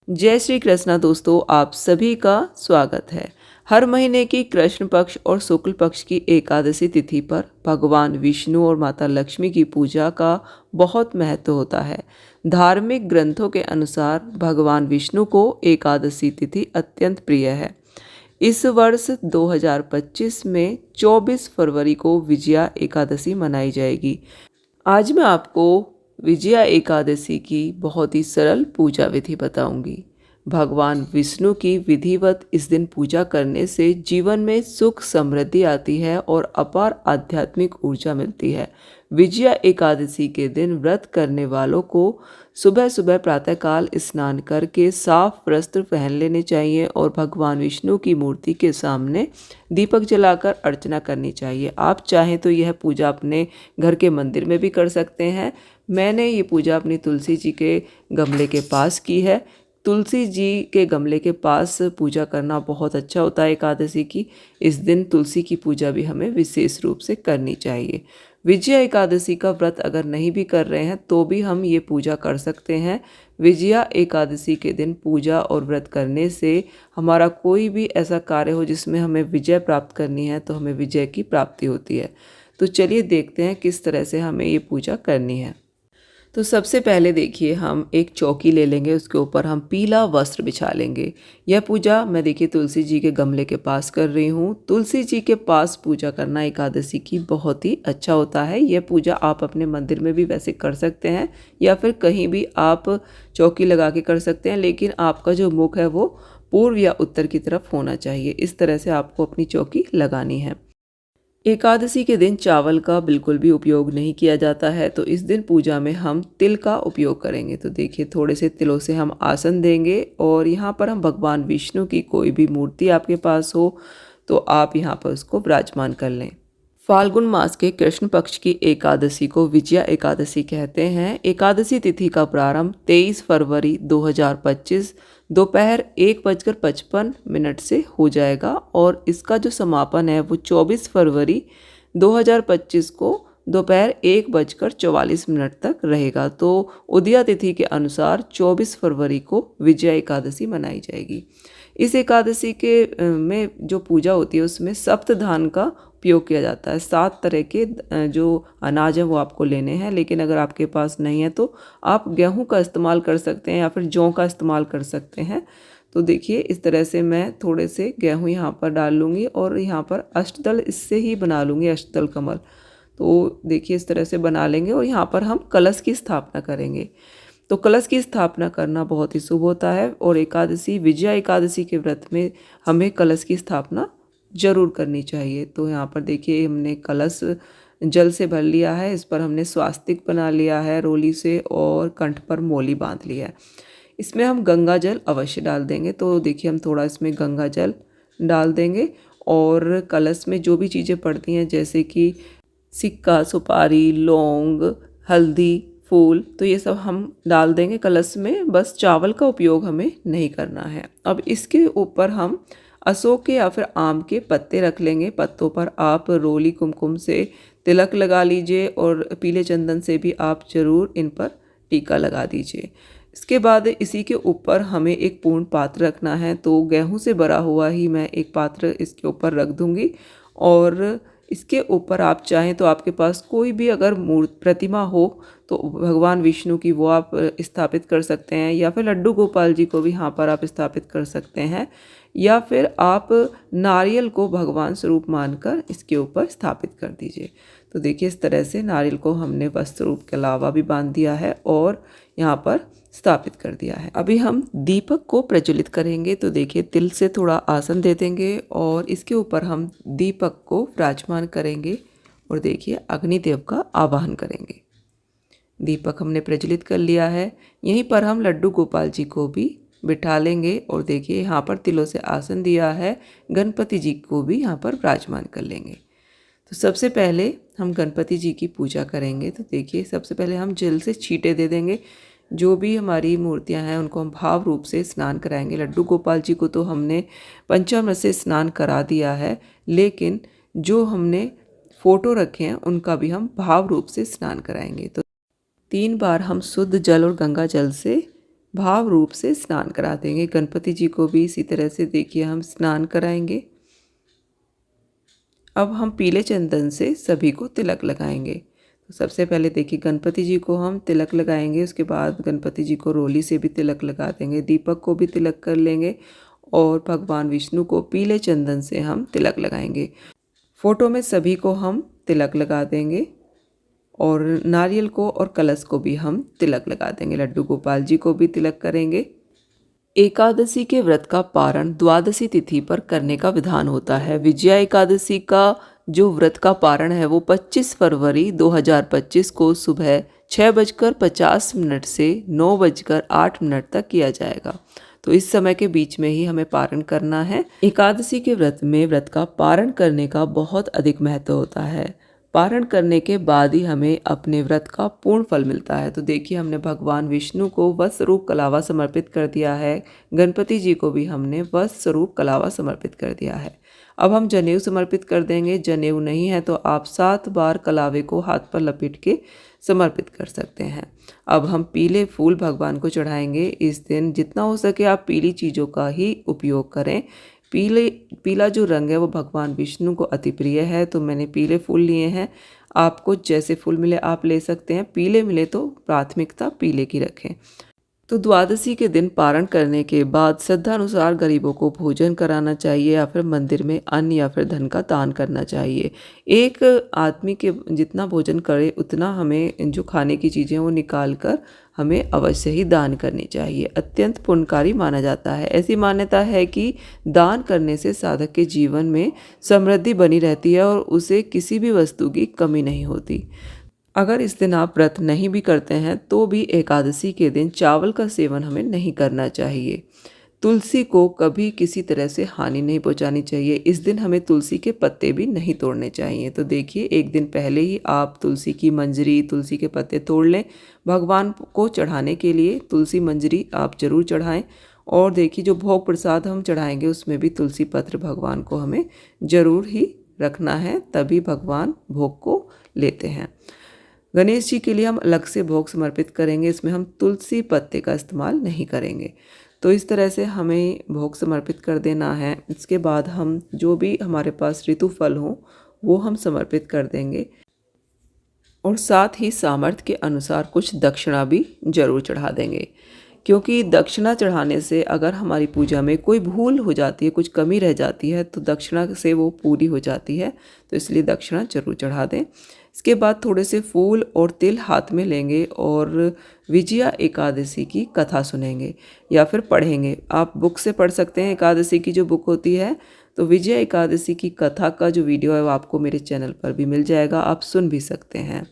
जय श्री कृष्णा दोस्तों, आप सभी का स्वागत है। हर महीने की कृष्ण पक्ष और शुक्ल पक्ष की एकादशी तिथि पर भगवान विष्णु और माता लक्ष्मी की पूजा का बहुत महत्व होता है। धार्मिक ग्रंथों के अनुसार भगवान विष्णु को एकादशी तिथि अत्यंत प्रिय है। इस वर्ष 2025 में 24 फरवरी को विजया एकादशी मनाई जाएगी। आज मैं आपको विजया एकादशी की बहुत ही सरल पूजा विधि बताऊंगी। भगवान विष्णु की विधिवत इस दिन पूजा करने से जीवन में सुख समृद्धि आती है और अपार आध्यात्मिक ऊर्जा मिलती है। विजया एकादशी के दिन व्रत करने वालों को सुबह सुबह प्रातःकाल स्नान करके साफ वस्त्र पहन लेने चाहिए और भगवान विष्णु की मूर्ति के सामने दीपक जलाकर अर्चना करनी चाहिए। आप चाहें तो यह पूजा अपने घर के मंदिर में भी कर सकते हैं। मैंने ये पूजा अपनी तुलसी जी के गमले के पास की है। तुलसी जी के गमले के पास पूजा करना बहुत अच्छा होता है एकादशी की। इस दिन तुलसी की पूजा भी हमें विशेष रूप से करनी चाहिए। विजया एकादशी का व्रत अगर नहीं भी कर रहे हैं तो भी हम ये पूजा कर सकते हैं। विजया एकादशी के दिन पूजा और व्रत करने से हमारा कोई भी ऐसा कार्य हो जिसमें हमें विजय प्राप्त करनी है तो हमें विजय की प्राप्ति होती है। तो चलिए देखते हैं किस तरह से हमें ये पूजा करनी है। तो सबसे पहले देखिए, हम एक चौकी ले लेंगे, उसके ऊपर हम पीला वस्त्र बिछा लेंगे। यह पूजा मैं देखिए तुलसी जी के गमले के पास कर रही हूँ। तुलसी जी के पास पूजा करना एकादशी की बहुत ही अच्छा होता है। यह पूजा आप अपने मंदिर में भी वैसे कर सकते हैं या फिर कहीं भी आप चौकी लगा के कर सकते हैं, लेकिन आपका जो मुख है वो पूर्व या उत्तर की तरफ होना चाहिए। इस तरह से आपको अपनी चौकी लगानी है। एकादशी के दिन चावल का बिल्कुल भी उपयोग नहीं किया जाता है, तो इस दिन पूजा में हम तिल का उपयोग करेंगे। तो देखिए, थोड़े से तिलों से हम आसन देंगे और यहाँ पर हम भगवान विष्णु की कोई भी मूर्ति आपके पास हो तो आप यहाँ पर उसको विराजमान कर लें। फाल्गुन मास के कृष्ण पक्ष की एकादशी को विजया एकादशी कहते हैं। एकादशी तिथि का प्रारंभ 23 फरवरी 2025 दोपहर 1:55 से हो जाएगा और इसका जो समापन है वो 24 फरवरी 2025 को दोपहर 1:44 तक रहेगा। तो उदया तिथि के अनुसार 24 फरवरी को विजया एकादशी मनाई जाएगी। इस एकादशी के में जो पूजा होती है उसमें सप्तधान का उपयोग किया जाता है। 7 तरह के जो अनाज हैं वो आपको लेने हैं, लेकिन अगर आपके पास नहीं है तो आप गेहूं का इस्तेमाल कर सकते हैं या फिर जौ का इस्तेमाल कर सकते हैं। तो देखिए, इस तरह से मैं थोड़े से गेहूं यहाँ पर डाल लूँगी और यहाँ पर अष्टदल इससे ही बना लूँगी, अष्टदल कमल। तो देखिए, इस तरह से बना लेंगे और यहाँ पर हम कलश की स्थापना करेंगे। तो कलश की स्थापना करना बहुत ही शुभ होता है और एकादशी विजया एकादशी के व्रत में हमें कलश की स्थापना जरूर करनी चाहिए। तो यहाँ पर देखिए, हमने कलश जल से भर लिया है, इस पर हमने स्वास्तिक बना लिया है रोली से और कंठ पर मोली बांध लिया है। इसमें हम गंगा जल अवश्य डाल देंगे। तो देखिए, हम थोड़ा इसमें गंगा जल डाल देंगे और कलश में जो भी चीज़ें पड़ती हैं जैसे कि सिक्का, सुपारी, लौंग, हल्दी, फूल, तो ये सब हम डाल देंगे कलश में। बस चावल का उपयोग हमें नहीं करना है। अब इसके ऊपर हम अशोक के या फिर आम के पत्ते रख लेंगे। पत्तों पर आप रोली कुमकुम से तिलक लगा लीजिए और पीले चंदन से भी आप ज़रूर इन पर टीका लगा दीजिए। इसके बाद इसी के ऊपर हमें एक पूर्ण पात्र रखना है। तो गेहूं से भरा हुआ ही मैं एक पात्र इसके ऊपर रख दूंगी और इसके ऊपर आप चाहें तो आपके पास कोई भी अगर प्रतिमा हो तो भगवान विष्णु की वो आप स्थापित कर सकते हैं या फिर लड्डू गोपाल जी को भी यहाँ पर आप स्थापित कर सकते हैं या फिर आप नारियल को भगवान स्वरूप मानकर इसके ऊपर स्थापित कर दीजिए। तो देखिए, इस तरह से नारियल को हमने वस्त्र रूप के अलावा भी बांध दिया है और यहाँ पर स्थापित कर दिया है। अभी हम दीपक को प्रज्वलित करेंगे। तो देखिए, तिल से थोड़ा आसन दे देंगे और इसके ऊपर हम दीपक को विराजमान करेंगे और देखिए अग्निदेव का आवाहन करेंगे। दीपक हमने प्रज्वलित कर लिया है। यहीं पर हम लड्डू गोपाल जी को भी बिठा लेंगे और देखिए, यहाँ पर तिलों से आसन दिया है। गणपति जी को भी यहाँ पर विराजमान कर लेंगे। तो सबसे पहले हम गणपति जी की पूजा करेंगे। तो देखिए, सबसे पहले हम जल से छींटे दे देंगे। जो भी हमारी मूर्तियां हैं उनको हम भाव रूप से स्नान कराएंगे। लड्डू गोपाल जी को तो हमने पंचामृत से स्नान करा दिया है, लेकिन जो हमने फोटो रखे हैं उनका भी हम भाव रूप से स्नान कराएंगे। तो 3 बार हम शुद्ध जल और गंगा जल से भाव रूप से स्नान करा देंगे। गणपति जी को भी इसी तरह से देखिए हम स्नान कराएंगे। अब हम पीले चंदन से सभी को तिलक लगाएंगे। तो सबसे पहले देखिए गणपति जी को हम तिलक लगाएंगे, उसके बाद गणपति जी को रोली से भी तिलक लगा देंगे, दीपक को भी तिलक कर लेंगे और भगवान विष्णु को पीले चंदन से हम तिलक लगाएंगे। फोटो में सभी को हम तिलक लगा देंगे और नारियल को और कलश को भी हम तिलक लगा देंगे। लड्डू गोपाल जी को भी तिलक करेंगे। एकादशी के व्रत का पारण द्वादशी तिथि पर करने का विधान होता है। विजया एकादशी का जो व्रत का पारण है वो 25 फरवरी 2025 को सुबह 6:50 से 9:08 तक किया जाएगा। तो इस समय के बीच में ही हमें पारण करना है। एकादशी के व्रत में व्रत का पारण करने का बहुत अधिक महत्व होता है। पारण करने के बाद ही हमें अपने व्रत का पूर्ण फल मिलता है। तो देखिए हमने भगवान विष्णु को वत्स स्वरूप कलावा समर्पित कर दिया है। गणपति जी को भी हमने वत्स स्वरूप कलावा समर्पित कर दिया है। अब हम जनेऊ समर्पित कर देंगे। जनेऊ नहीं है तो आप 7 बार कलावे को हाथ पर लपेट के समर्पित कर सकते हैं। अब हम पीले फूल भगवान को चढ़ाएंगे। इस दिन जितना हो सके आप पीली चीज़ों का ही उपयोग करें। पीला जो रंग है वो भगवान विष्णु को अति प्रिय है। तो मैंने पीले फूल लिए हैं। आपको जैसे फूल मिले आप ले सकते हैं। पीले मिले तो प्राथमिकता पीले की रखें। तो द्वादशी के दिन पारण करने के बाद श्रद्धा अनुसार गरीबों को भोजन कराना चाहिए या फिर मंदिर में अन्न या फिर धन का दान करना चाहिए। एक आदमी के जितना भोजन करे उतना हमें जो खाने की चीज़ें वो निकाल कर हमें अवश्य ही दान करनी चाहिए। अत्यंत पुण्यकारी माना जाता है। ऐसी मान्यता है कि दान करने से साधक के जीवन में समृद्धि बनी रहती है और उसे किसी भी वस्तु की कमी नहीं होती। अगर इस दिन आप व्रत नहीं भी करते हैं तो भी एकादशी के दिन चावल का सेवन हमें नहीं करना चाहिए। तुलसी को कभी किसी तरह से हानि नहीं पहुंचानी चाहिए। इस दिन हमें तुलसी के पत्ते भी नहीं तोड़ने चाहिए। तो देखिए एक दिन पहले ही आप तुलसी की मंजरी, तुलसी के पत्ते तोड़ लें। भगवान को चढ़ाने के लिए तुलसी मंजरी आप जरूर चढ़ाएं। और देखिए जो भोग प्रसाद हम चढ़ाएंगे उसमें भी तुलसी पत्र भगवान को हमें ज़रूर ही रखना है, तभी भगवान भोग को लेते हैं। गणेश जी के लिए हम अलग से भोग समर्पित करेंगे। इसमें हम तुलसी पत्ते का इस्तेमाल नहीं करेंगे। तो इस तरह से हमें भोग समर्पित कर देना है। इसके बाद हम जो भी हमारे पास ऋतु फल हो वो हम समर्पित कर देंगे और साथ ही सामर्थ्य के अनुसार कुछ दक्षिणा भी जरूर चढ़ा देंगे, क्योंकि दक्षिणा चढ़ाने से अगर हमारी पूजा में कोई भूल हो जाती है, कुछ कमी रह जाती है तो दक्षिणा से वो पूरी हो जाती है। तो इसलिए दक्षिणा जरूर चढ़ा दें। इसके बाद थोड़े से फूल और तिल हाथ में लेंगे और विजया एकादशी की कथा सुनेंगे या फिर पढ़ेंगे। आप बुक से पढ़ सकते हैं, एकादशी की जो बुक होती है। तो विजया एकादशी की कथा का जो वीडियो है वो आपको मेरे चैनल पर भी मिल जाएगा, आप सुन भी सकते हैं।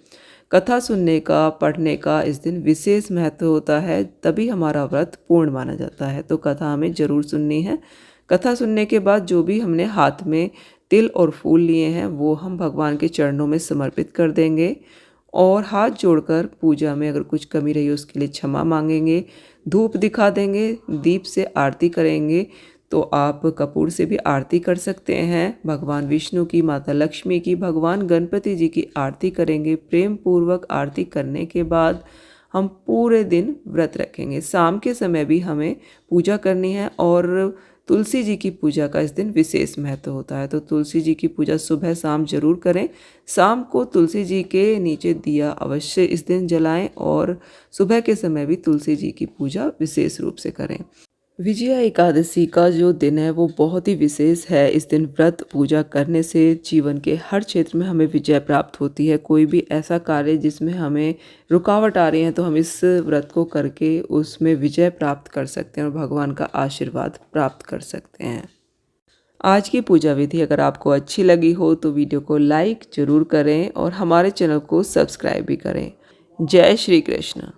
कथा सुनने का, पढ़ने का इस दिन विशेष महत्व होता है, तभी हमारा व्रत पूर्ण माना जाता है। तो कथा हमें ज़रूर सुननी है। कथा सुनने के बाद जो भी हमने हाथ में तिल और फूल लिए हैं वो हम भगवान के चरणों में समर्पित कर देंगे और हाथ जोड़कर पूजा में अगर कुछ कमी रही उसके लिए क्षमा मांगेंगे। धूप दिखा देंगे, दीप से आरती करेंगे। तो आप कपूर से भी आरती कर सकते हैं। भगवान विष्णु की, माता लक्ष्मी की, भगवान गणपति जी की आरती करेंगे। प्रेम पूर्वक आरती करने के बाद हम पूरे दिन व्रत रखेंगे। शाम के समय भी हमें पूजा करनी है और तुलसी जी की पूजा का इस दिन विशेष महत्व होता है। तो तुलसी जी की पूजा सुबह शाम जरूर करें। शाम को तुलसी जी के नीचे दिया अवश्य इस दिन जलाएं और सुबह के समय भी तुलसी जी की पूजा विशेष रूप से करें। विजया एकादशी का जो दिन है वो बहुत ही विशेष है। इस दिन व्रत पूजा करने से जीवन के हर क्षेत्र में हमें विजय प्राप्त होती है। कोई भी ऐसा कार्य जिसमें हमें रुकावट आ रही है तो हम इस व्रत को करके उसमें विजय प्राप्त कर सकते हैं और भगवान का आशीर्वाद प्राप्त कर सकते हैं। आज की पूजा विधि अगर आपको अच्छी लगी हो तो वीडियो को लाइक ज़रूर करें और हमारे चैनल को सब्सक्राइब भी करें। जय श्री कृष्ण।